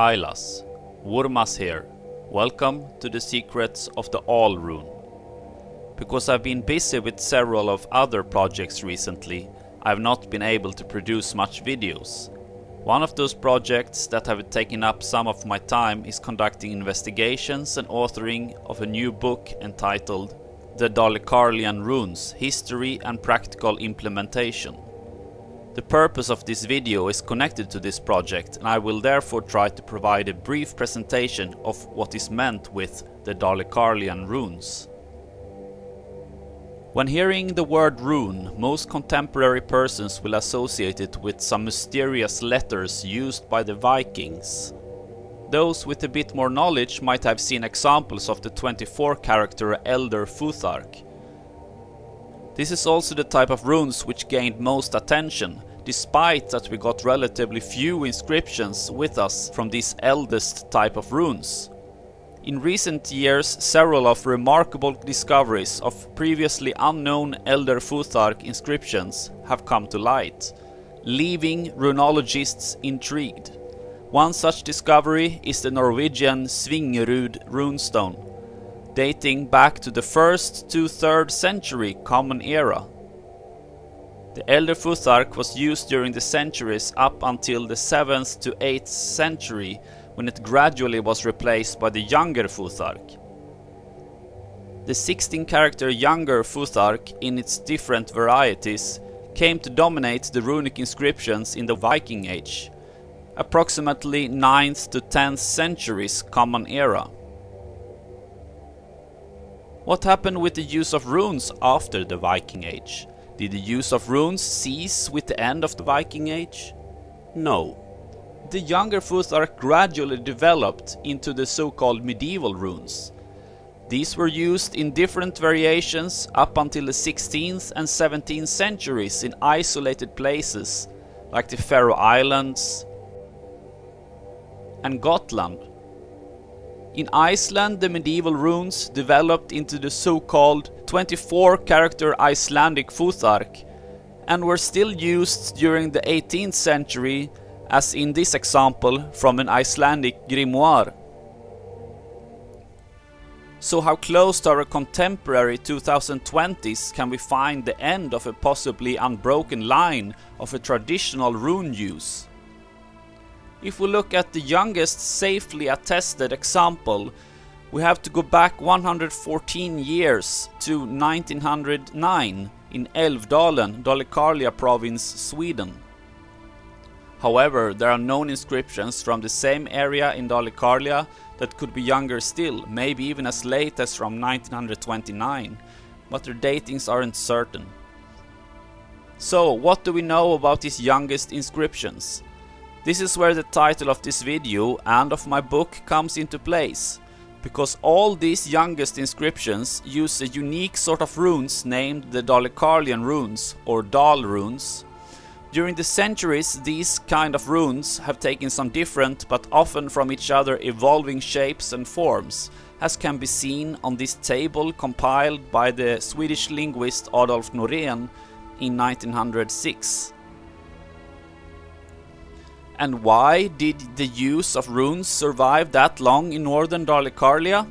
Kailas, Wurmaz here. Welcome to the secrets of the All Rune. Because I've been busy with several of other projects recently, I've not been able to produce much videos. One of those projects that have taken up some of my time is conducting investigations and authoring of a new book entitled The Dalecarlian Runes, History and Practical Implementation. The purpose of this video is connected to this project, and I will therefore try to provide a brief presentation of what is meant with the Dalecarlian Runes. When hearing the word rune, most contemporary persons will associate it with some mysterious letters used by the Vikings. Those with a bit more knowledge might have seen examples of the 24-character Elder Futhark. This is also the type of runes which gained most attention, despite that we got relatively few inscriptions with us from this eldest type of runes. In recent years, several of remarkable discoveries of previously unknown Elder Futhark inscriptions have come to light, leaving runologists intrigued. One such discovery is the Norwegian Svingerud runestone, dating back to the 1st to 3rd century Common Era. The Elder Futhark was used during the centuries up until the 7th to 8th century, when it gradually was replaced by the Younger Futhark. The 16-character Younger Futhark, in its different varieties, came to dominate the runic inscriptions in the Viking Age, approximately 9th to 10th centuries Common Era. What happened with the use of runes after the Viking Age? Did the use of runes cease with the end of the Viking Age? No. The Younger Futhark gradually developed into the so-called medieval runes. These were used in different variations up until the 16th and 17th centuries in isolated places like the Faroe Islands and Gotland. In Iceland, the medieval runes developed into the so-called 24-character Icelandic Futhark and were still used during the 18th century, as in this example from an Icelandic grimoire. So how close to our contemporary 2020s can we find the end of a possibly unbroken line of a traditional rune use? If we look at the youngest safely attested example, we have to go back 114 years to 1909 in Elfdalian, Dalecarlia province, Sweden. However, there are known inscriptions from the same area in Dalecarlia that could be younger still, maybe even as late as from 1929, but their datings aren't certain. So, what do we know about these youngest inscriptions? This is where the title of this video and of my book comes into place, because all these youngest inscriptions use a unique sort of runes named the Dalecarlian Runes, or Dal runes. During the centuries, these kind of runes have taken some different but often from each other evolving shapes and forms, as can be seen on this table compiled by the Swedish linguist Adolf Noreen in 1906. And why did the use of runes survive that long in northern Dalecarlia?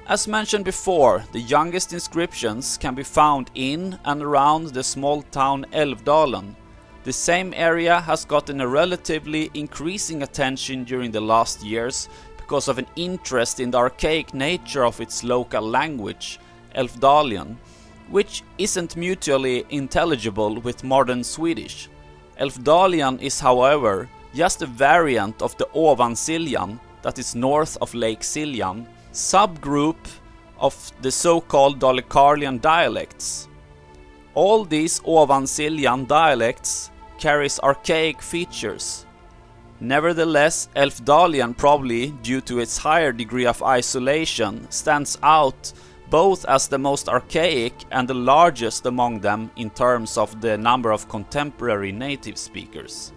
As mentioned before, the youngest inscriptions can be found in and around the small town Elfdalian. The same area has gotten a relatively increasing attention during the last years because of an interest in the archaic nature of its local language, Elfdalian, which isn't mutually intelligible with modern Swedish. Elfdalian is, however, just a variant of the Ovansiljan, that is north of Lake Siljan, subgroup of the so-called Dalecarlian dialects. All these Ovansiljan dialects carries archaic features. Nevertheless, Elfdalian, probably due to its higher degree of isolation, stands out both as the most archaic and the largest among them in terms of the number of contemporary native speakers.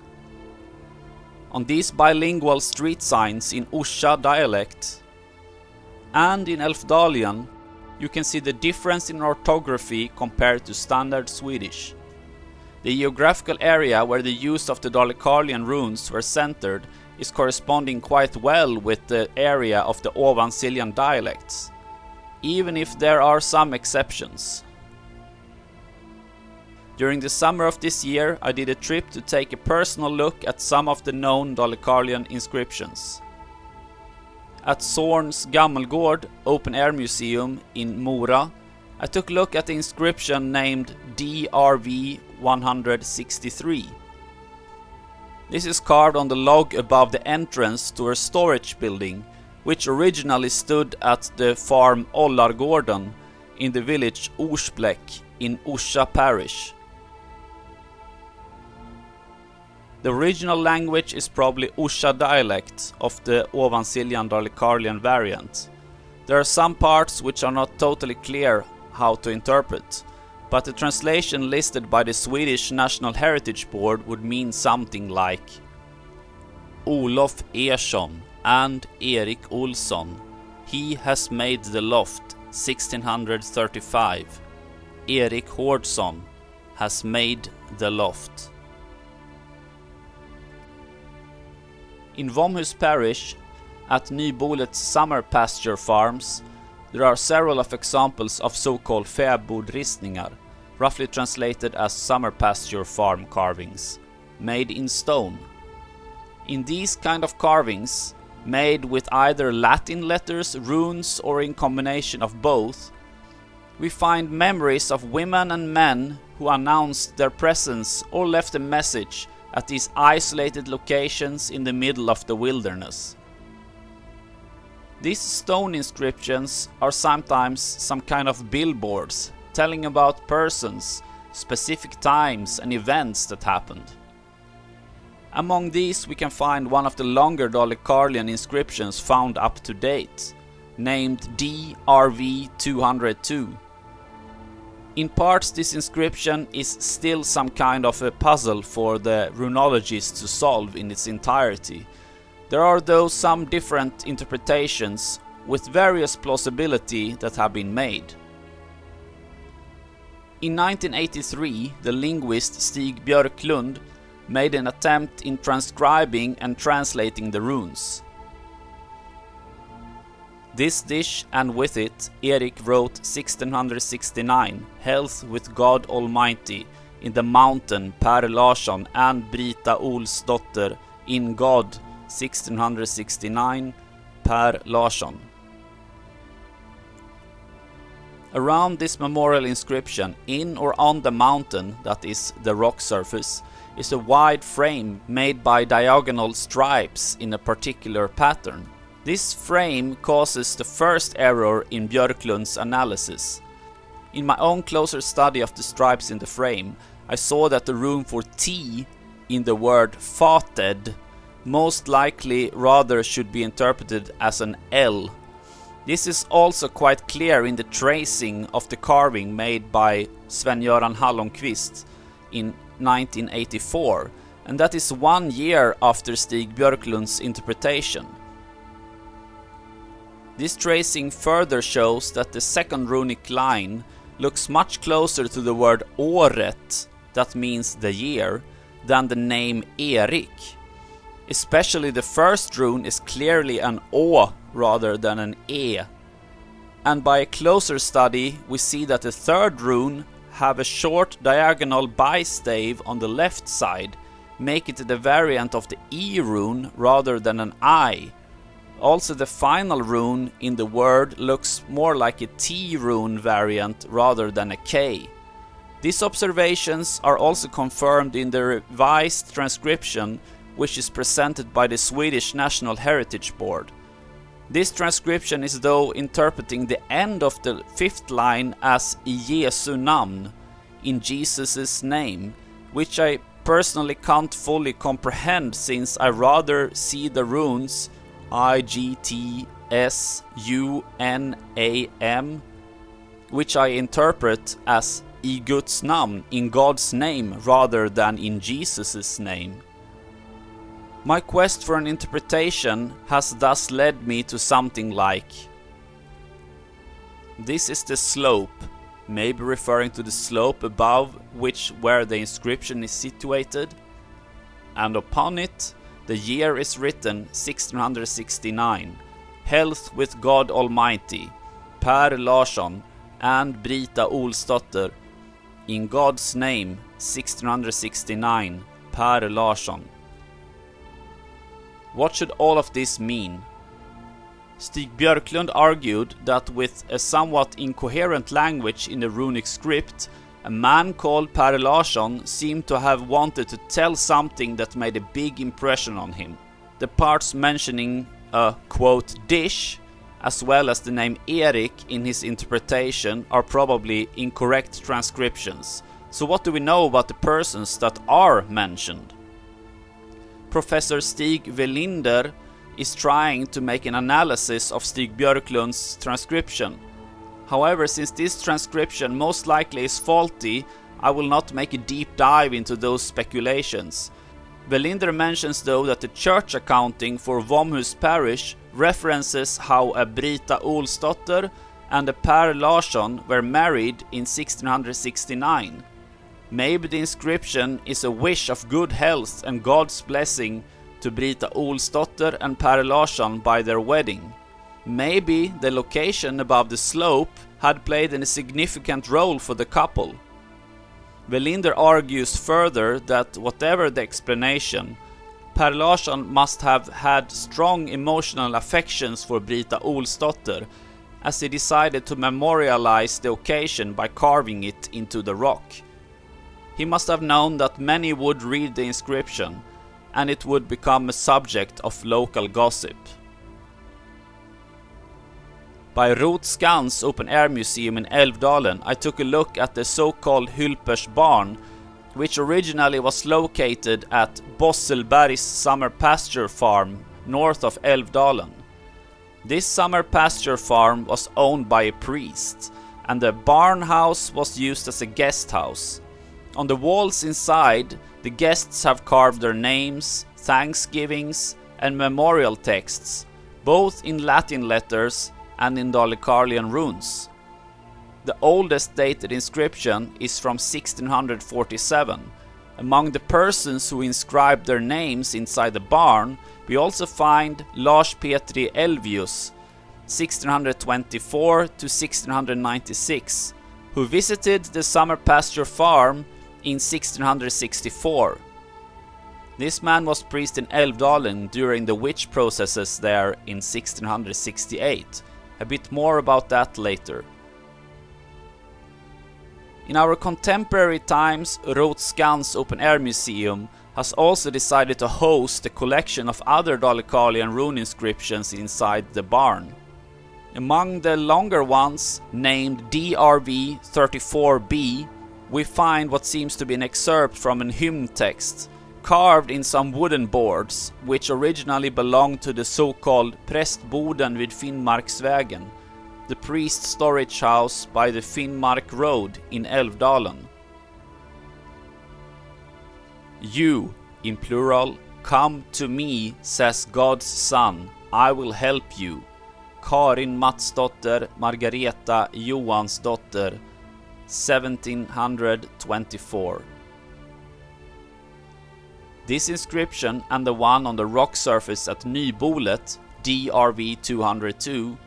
On these bilingual street signs in Orsa dialect and in Elfdalian, you can see the difference in orthography compared to standard Swedish. The geographical area where the use of the Dalecarlian runes were centered is corresponding quite well with the area of the Ovansiljan dialects, even if there are some exceptions. During the summer of this year, I did a trip to take a personal look at some of the known Dalecarlian inscriptions. At Zorn's Gammelgård open-air museum in Mora, I took a look at the inscription named DRV 163. This is carved on the log above the entrance to a storage building, which originally stood at the farm Ollargården in the village Orsbläck in Orsa parish. The original language is probably Orsa dialect of the Ovansiljan Dalecarlian variant. There are some parts which are not totally clear how to interpret, but the translation listed by the Swedish National Heritage Board would mean something like Olof Ersson and Erik Olsson. He has made the loft 1635. Erik Hårdsson has made the loft. In Wurmaz parish, at Nybolet's summer pasture farms, there are several of examples of so-called fäbodristningar, roughly translated as summer pasture farm carvings, made in stone. In these kind of carvings, made with either Latin letters, runes, or in combination of both, we find memories of women and men who announced their presence or left a message at these isolated locations in the middle of the wilderness. These stone inscriptions are sometimes some kind of billboards telling about persons, specific times and events that happened. Among these we can find one of the longer Dalecarlian inscriptions found up to date, named DRV 202. In parts this inscription is still some kind of a puzzle for the runologists to solve in its entirety. There are though some different interpretations with various plausibility that have been made. In 1983, the linguist Stig Björklund made an attempt in transcribing and translating the runes. This dish, and with it, Erik wrote 1669, Health with God Almighty, in the mountain Per Larsson and Brita Olsdotter, in God, 1669, Per Larsson. Around this memorial inscription, in or on the mountain, that is the rock surface, is a wide frame made by diagonal stripes in a particular pattern. This frame causes the first error in Björklund's analysis. In my own closer study of the stripes in the frame, I saw that the rune for T in the word fated most likely rather should be interpreted as an L. This is also quite clear in the tracing of the carving made by Sven-Göran Hallonqvist in 1984, and that is 1 year after Stig Björklund's interpretation. This tracing further shows that the second runic line looks much closer to the word året, that means the year, than the name Erik. Especially the first rune is clearly an Å rather than an E. And by a closer study we see that the third rune have a short diagonal bistave on the left side, make it the variant of the E rune rather than an I. Also the final rune in the word looks more like a T rune variant rather than a K. These observations are also confirmed in the revised transcription which is presented by the Swedish National Heritage Board. This transcription is though interpreting the end of the fifth line as I Jesu namn, in Jesus' name, which I personally can't fully comprehend since I rather see the runes IGTSUNAM, which I interpret as I Guds namn, in God's name, rather than in Jesus' name. My quest for an interpretation has thus led me to something like: this is the slope, maybe referring to the slope above where the inscription is situated. And upon it, the year is written 1669. Health with God Almighty, Per Larsson and Brita Olsdotter. In God's name, 1669, Per Larsson. What should all of this mean? Stig Björklund argued that with a somewhat incoherent language in the runic script, a man called Per Larsson seemed to have wanted to tell something that made a big impression on him. The parts mentioning a, quote, dish, as well as the name Erik in his interpretation are probably incorrect transcriptions. So what do we know about the persons that are mentioned? Professor Stig Welinder is trying to make an analysis of Stig Björklund's transcription. However, since this transcription most likely is faulty, I will not make a deep dive into those speculations. Welinder mentions though that the church accounting for Wurmaz parish references how a Brita Olsdotter and a Per Larsson were married in 1669. Maybe the inscription is a wish of good health and God's blessing to Brita Olsdotter and Per Larsson by their wedding. Maybe the location above the slope had played a significant role for the couple. Welinder argues further that whatever the explanation, Per Larsson must have had strong emotional affections for Brita Olsdotter, as he decided to memorialize the occasion by carving it into the rock. He must have known that many would read the inscription, and it would become a subject of local gossip. By Rotskans open-air museum in Elfdalian, I took a look at the so-called Hules Barn, which originally was located at Bosselberg's summer pasture farm north of Elfdalian. This summer pasture farm was owned by a priest, and the barn house was used as a guest house. On the walls inside, the guests have carved their names, thanksgivings, and memorial texts, both in Latin letters and in Dalecarlian Runes. The oldest dated inscription is from 1647. Among the persons who inscribed their names inside the barn, we also find Lars Petri Elvius, 1624 to 1696, who visited the summer pasture farm in 1664. This man was priest in Elfdalian during the witch processes there in 1668. A bit more about that later. In our contemporary times, Rotskans open-air museum has also decided to host a collection of other Dalecarlian rune inscriptions inside the barn. Among the longer ones, named DRV 34B, we find what seems to be an excerpt from an hymn text, carved in some wooden boards, which originally belonged to the so-called Prästboden vid Finnmarksvägen, the priest storage house by the Finnmark Road in Elfdalian. You, in plural, come to me, says God's Son, I will help you. Karin Matsdotter Margareta Johansdotter, 1724. This inscription and the one on the rock surface at Nybolet, DRV 202,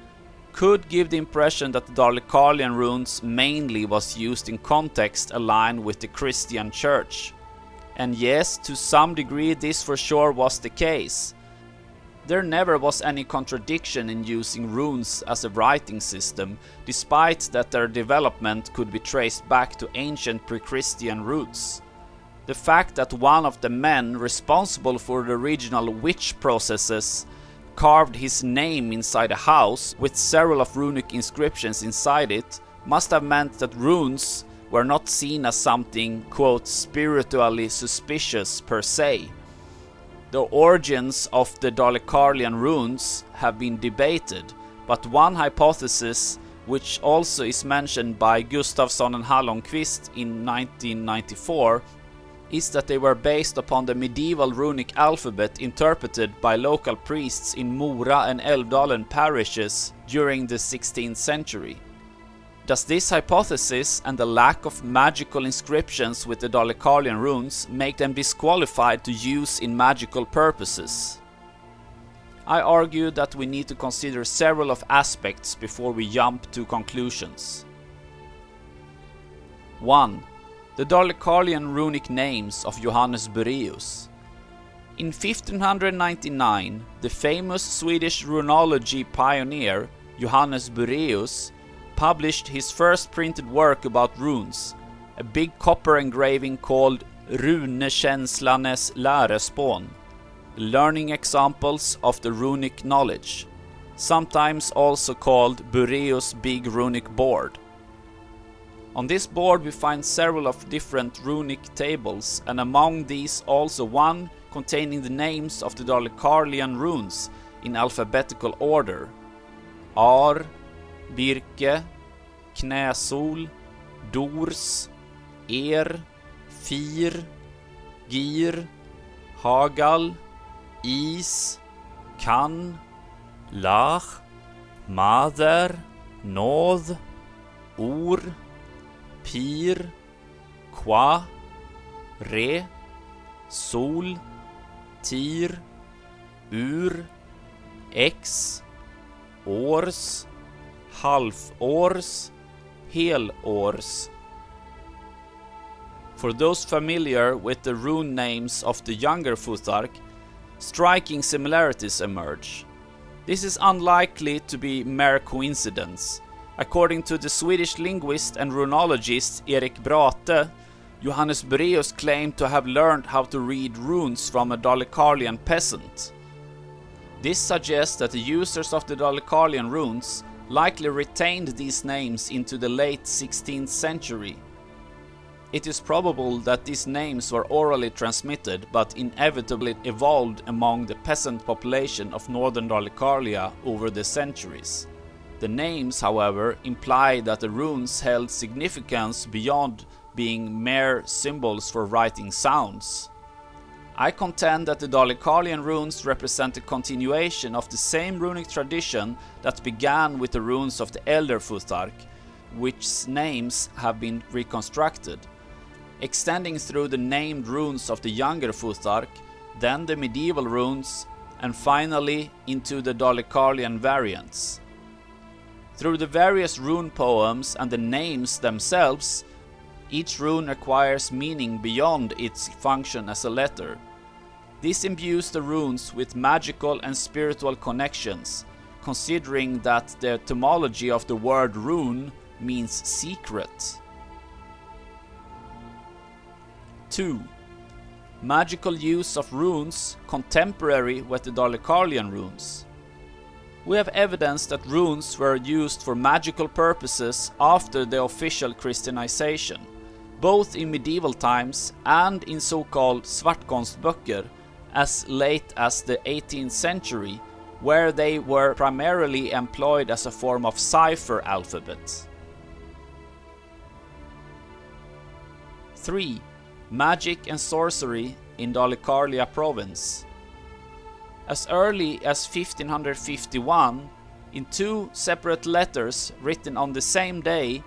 could give the impression that the Dalecarlian runes mainly was used in context aligned with the Christian church. And yes, to some degree this for sure was the case. There never was any contradiction in using runes as a writing system, despite that their development could be traced back to ancient pre-Christian roots. The fact that one of the men responsible for the original witch processes carved his name inside a house with several of runic inscriptions inside it must have meant that runes were not seen as something, quote, spiritually suspicious per se. The origins of the Dalecarlian runes have been debated, but one hypothesis, which also is mentioned by Gustafsson and Hallonqvist in 1994, is that they were based upon the medieval runic alphabet interpreted by local priests in Mora and Elfdalian parishes during the 16th century. Does this hypothesis and the lack of magical inscriptions with the Dalecarlian runes make them disqualified to use in magical purposes? I argue that we need to consider several of aspects before we jump to conclusions. 1. The Dalecarlian runic names of Johannes Boëthius. In 1599, the famous Swedish runology pioneer Johannes Boëthius published his first printed work about runes, a big copper engraving called Runekänslarnas lärespån, learning examples of the runic knowledge, sometimes also called Boëthius' Big Runic Board. On this board we find several of different runic tables, and among these also one containing the names of the Dalecarlian runes in alphabetical order: Ar, Birke, Knäsol, Dors, Fir, Gir, Hagal, Is, Kan, Lach, Mader, Nåd, Or, Pir, Qua, Re, Sol, Tir, Ur, X, Års, Halvårs, Helårs. For those familiar with the rune names of the younger Futhark, striking similarities emerge. This is unlikely to be mere coincidence. According to the Swedish linguist and runologist Erik Brate, Johannes Boëthius claimed to have learned how to read runes from a Dalecarlian peasant. This suggests that the users of the Dalecarlian runes likely retained these names into the late 16th century. It is probable that these names were orally transmitted but inevitably evolved among the peasant population of northern Dalecarlia over the centuries. The names, however, imply that the runes held significance beyond being mere symbols for writing sounds. I contend that the Dalecarlian runes represent a continuation of the same runic tradition that began with the runes of the elder Futhark, which names have been reconstructed, extending through the named runes of the younger Futhark, then the medieval runes, and finally into the Dalecarlian variants. Through the various rune poems and the names themselves, each rune acquires meaning beyond its function as a letter. This imbues the runes with magical and spiritual connections, considering that the etymology of the word rune means secret. 2. Magical use of runes contemporary with the Dalecarlian runes. We have evidence that runes were used for magical purposes after the official Christianization, both in medieval times and in so-called svartkonstböcker as late as the 18th century, where they were primarily employed as a form of cipher alphabet. 3. Magic and sorcery in Dalecarlia province. As early as 1551, in two separate letters written on the same day,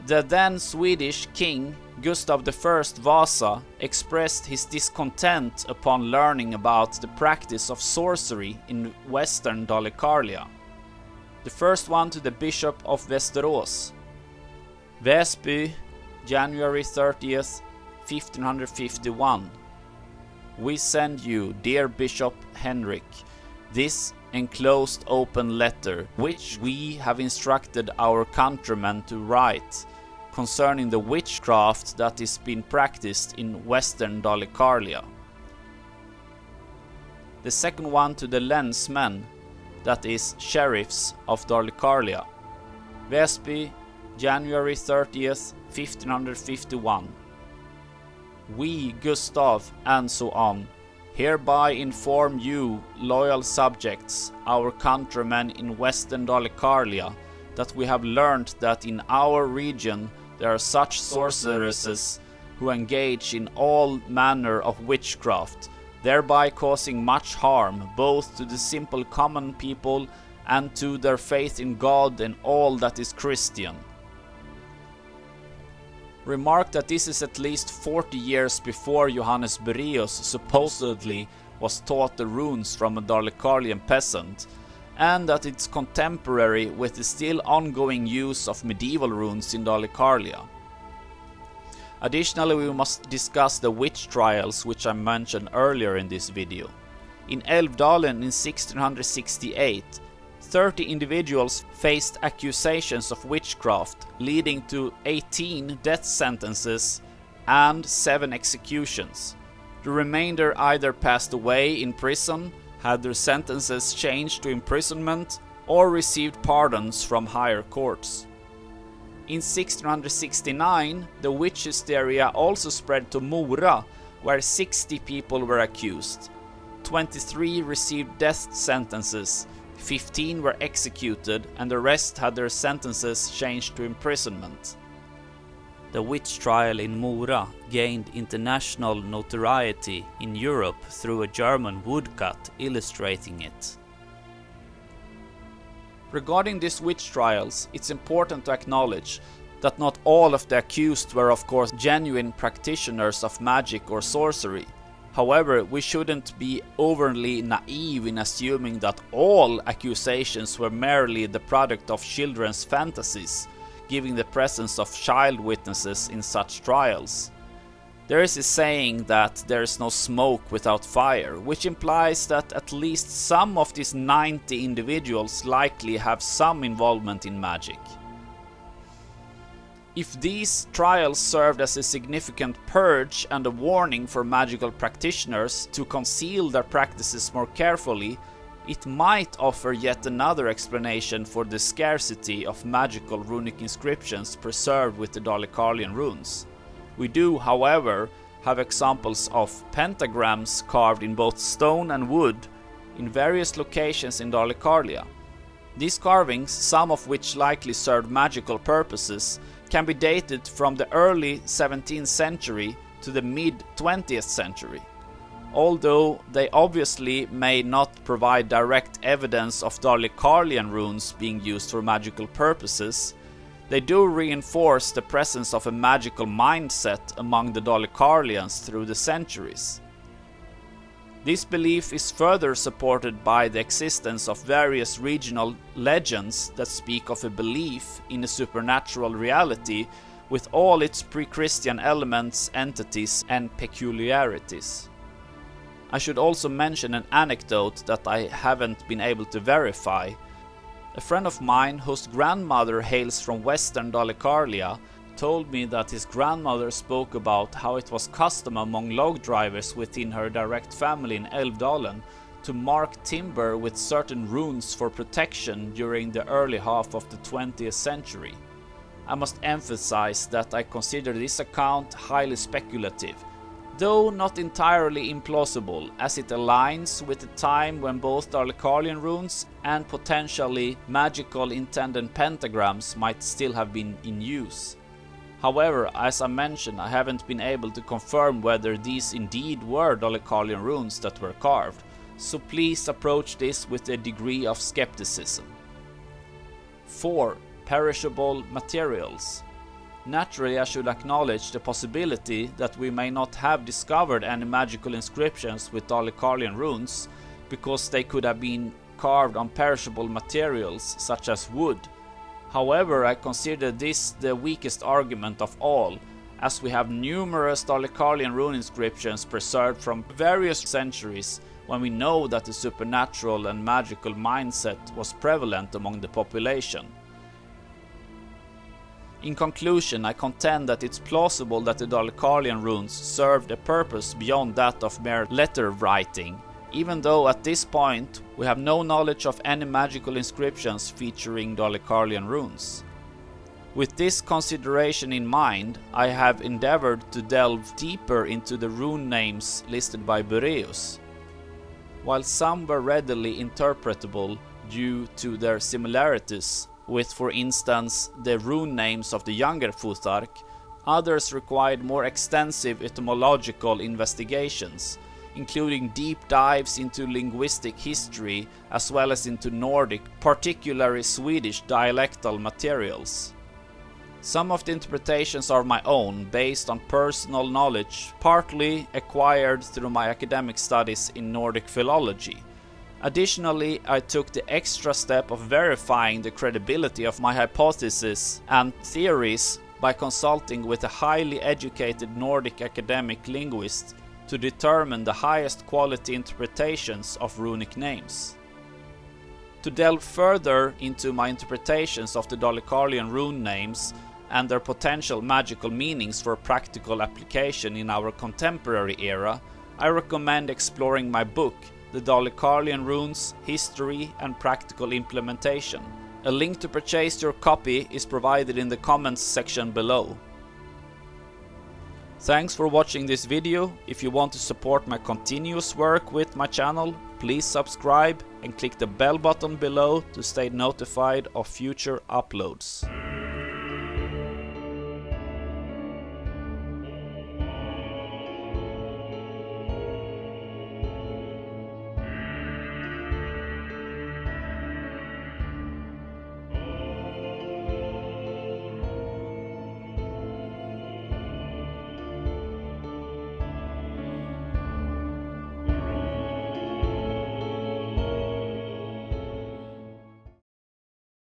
the then Swedish king Gustav I Vasa expressed his discontent upon learning about the practice of sorcery in western Dalecarlia. The first one to the Bishop of Västerås. Väsby, January 30th, 1551. We send you, dear Bishop Henrik, this enclosed open letter, which we have instructed our countrymen to write, concerning the witchcraft that is being practiced in western Dalecarlia. The second one to the lensmen, that is, sheriffs of Dalecarlia. Väsby, January 30th, 1551. We, Gustav, and so on, hereby inform you, loyal subjects, our countrymen in western Dalecarlia, that we have learnt that in our region there are such sorceresses who engage in all manner of witchcraft, thereby causing much harm both to the simple common people and to their faith in God and all that is Christian. remarked that this is at least 40 years before Johannes Boëthius supposedly was taught the runes from a Dalecarlian peasant, and that it's contemporary with the still ongoing use of medieval runes in Dalecarlia. Additionally, we must discuss the witch trials which I mentioned earlier in this video. In Elfdalian in 1668, 30 individuals faced accusations of witchcraft, leading to 18 death sentences and 7 executions. The remainder either passed away in prison, had their sentences changed to imprisonment, or received pardons from higher courts. In 1669, the witch hysteria also spread to Mora, where 60 people were accused. 23 received death sentences, 15 were executed, and the rest had their sentences changed to imprisonment. The witch trial in Mora gained international notoriety in Europe through a German woodcut illustrating it. Regarding these witch trials, it's important to acknowledge that not all of the accused were of course genuine practitioners of magic or sorcery. However, we shouldn't be overly naive in assuming that all accusations were merely the product of children's fantasies, given the presence of child witnesses in such trials. There is a saying that there is no smoke without fire, which implies that at least some of these 90 individuals likely have some involvement in magic. If these trials served as a significant purge and a warning for magical practitioners to conceal their practices more carefully, it might offer yet another explanation for the scarcity of magical runic inscriptions preserved with the Dalecarlian runes. We do, however, have examples of pentagrams carved in both stone and wood in various locations in Dalecarlia. These carvings, some of which likely served magical purposes, can be dated from the early 17th century to the mid-20th century. Although they obviously may not provide direct evidence of Dalecarlian runes being used for magical purposes, they do reinforce the presence of a magical mindset among the Dalecarlians through the centuries. This belief is further supported by the existence of various regional legends that speak of a belief in a supernatural reality with all its pre-Christian elements, entities, and peculiarities. I should also mention an anecdote that I haven't been able to verify. A friend of mine whose grandmother hails from western Dalecarlia told me that his grandmother spoke about how it was custom among log drivers within her direct family in Elfdalian to mark timber with certain runes for protection during the early half of the 20th century. I must emphasize that I consider this account highly speculative, though not entirely implausible, as it aligns with the time when both Dalecarlian runes and potentially magical intended pentagrams might still have been in use. However, as I mentioned, I haven't been able to confirm whether these indeed were Dalecarlian runes that were carved, so please approach this with a degree of skepticism. 4. Perishable materials. Naturally, I should acknowledge the possibility that we may not have discovered any magical inscriptions with Dalecarlian runes, because they could have been carved on perishable materials such as wood. However, I consider this the weakest argument of all, as we have numerous Dalecarlian rune inscriptions preserved from various centuries when we know that the supernatural and magical mindset was prevalent among the population. In conclusion, I contend that it's plausible that the Dalecarlian runes served a purpose beyond that of mere letter writing, even though at this point we have no knowledge of any magical inscriptions featuring Dalecarlian runes. With this consideration in mind, I have endeavored to delve deeper into the rune names listed by Boëthius. While some were readily interpretable due to their similarities with, for instance, the rune names of the younger Futhark, others required more extensive etymological investigations, including deep dives into linguistic history as well as into Nordic, particularly Swedish dialectal materials. Some of the interpretations are my own, based on personal knowledge, partly acquired through my academic studies in Nordic philology. Additionally, I took the extra step of verifying the credibility of my hypotheses and theories by consulting with a highly educated Nordic academic linguist to determine the highest quality interpretations of runic names. To delve further into my interpretations of the Dalecarlian rune names and their potential magical meanings for practical application in our contemporary era, I recommend exploring my book, The Dalecarlian Runes, History and Practical Implementation. A link to purchase your copy is provided in the comments section below. Thanks for watching this video. If you want to support my continuous work with my channel, please subscribe and click the bell button below to stay notified of future uploads.